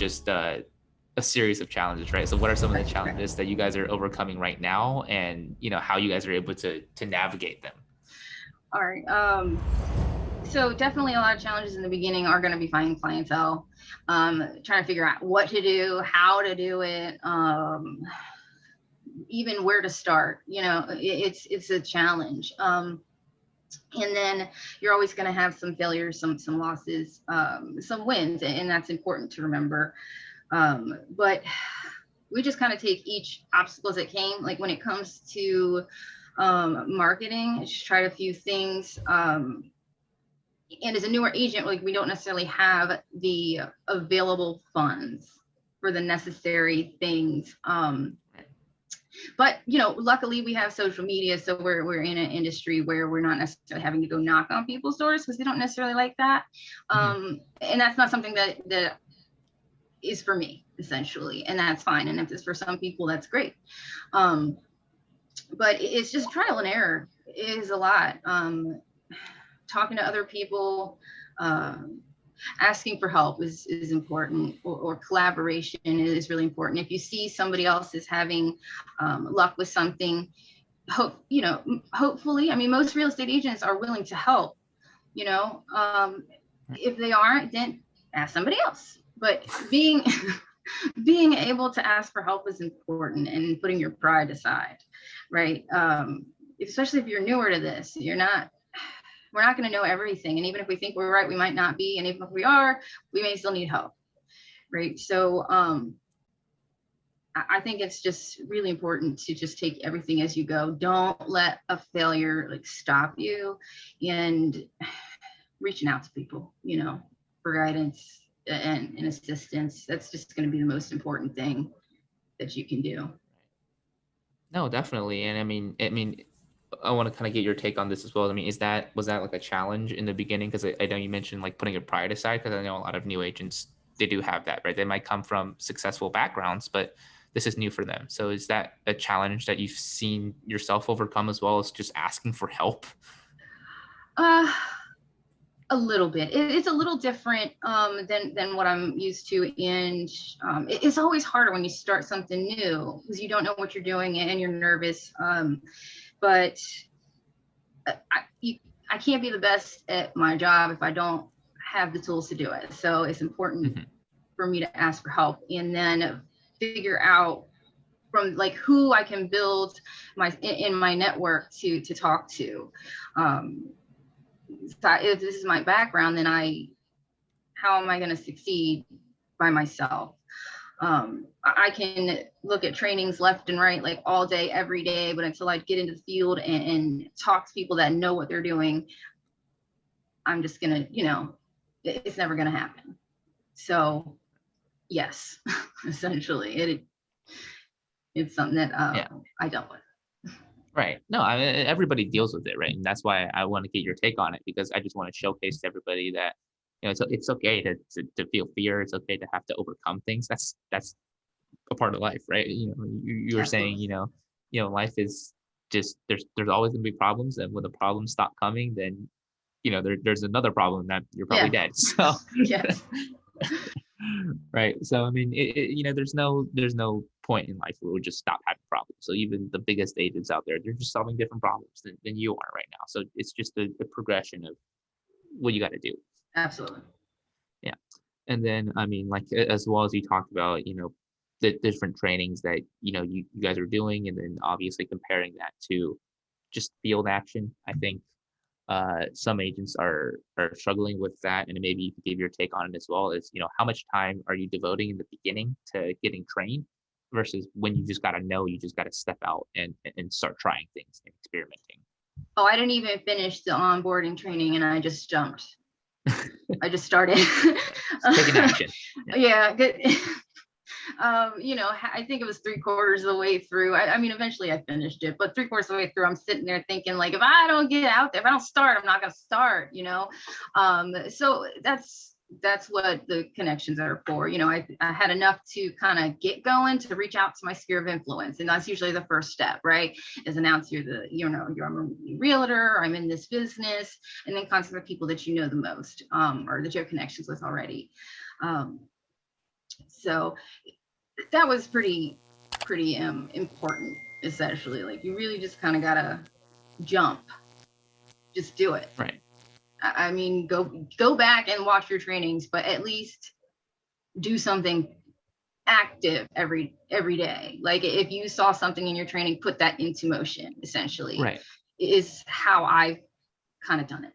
just a series of challenges, right? So what are some of the challenges that you guys are overcoming right now, and how you guys are able to navigate them? All right. So definitely a lot of challenges in the beginning are going to be finding clientele, trying to figure out what to do, how to do it, even where to start. It's a challenge. And then you're always going to have some failures, some losses, some wins, and that's important to remember. But we just kind of take each obstacle as it came. Like when it comes to marketing, just tried a few things. And as a newer agent, like we don't necessarily have the available funds for the necessary things. But luckily we have social media, so we're in an industry where we're not necessarily having to go knock on people's doors because they don't necessarily like that. And that's not something that is for me, essentially, and that's fine. And if it's for some people, that's great. But it's just trial and error. It is a lot. Talking to other people, asking for help is important, or collaboration is really important. If you see somebody else is having luck with something, hopefully, I mean, most real estate agents are willing to help. If they aren't, then ask somebody else. But being able to ask for help is important, and putting your pride aside, right? Especially if you're newer to this, we're not going to know everything. And even if we think we're right, we might not be. And even if we are, we may still need help, right? So I think it's just really important to just take everything as you go. Don't let a failure stop you, and reaching out to people, for guidance and assistance. That's just going to be the most important thing that you can do. No, definitely. And I mean, I want to kind of get your take on this as well. I mean, was that like a challenge in the beginning? Because I know you mentioned like putting your pride aside, because I know a lot of new agents, they do have that, right? They might come from successful backgrounds, but this is new for them. So is that a challenge that you've seen yourself overcome, as well as just asking for help? A little bit. It's a little different than what I'm used to. And it's always harder when you start something new because you don't know what you're doing and you're nervous. But I can't be the best at my job if I don't have the tools to do it. So it's important for me to ask for help, and then figure out from who I can build in my network to talk to. So if this is my background, then how am I going to succeed by myself? I can look at trainings left and right, all day, every day, but until I get into the field and talk to people that know what they're doing, I'm just going to, it's never going to happen. So yes, essentially it's something that I dealt with. Right. No, I mean, everybody deals with it, right? And that's why I want to get your take on it, because I just want to showcase to everybody that it's okay to feel fear. It's okay to have to overcome things. That's a part of life, right? You were saying, life is just there's always gonna be problems, and when the problems stop coming, then there's another problem that you're probably dead. So yes. Right. So I mean, there's no point in life where we'll just stop having problems. So even the biggest agents out there, they're just solving different problems than you are right now. So it's just a progression of what you got to do. Absolutely. Yeah. And then I mean, as well as you talked about, the different trainings that you guys are doing, and then obviously comparing that to just field action. I think some agents are struggling with that, and maybe you could give your take on it as well. As how much time are you devoting in the beginning to getting trained versus when you just got to step out and start trying things and experimenting? Oh, I didn't even finish the onboarding training, and I just jumped. I just started. Taking action. Yeah. Good. I think it was 3/4 of the way through. I mean, eventually I finished it, but 3/4 of the way through, I'm sitting there thinking, if I don't get out there, if I don't start, I'm not going to start, So that's what the connections are for. I had enough to kind of get going, to reach out to my sphere of influence. And that's usually the first step, right? Is announce you're a realtor, or I'm in this business, and then contact the people that you know the most, or that you have connections with already. So that was pretty important, essentially. Like, you really just kind of gotta jump, just do it. Right. I mean, go back and watch your trainings, but at least do something active every day. Like, if you saw something in your training, put that into motion, essentially, Right. is how I've kind of done it.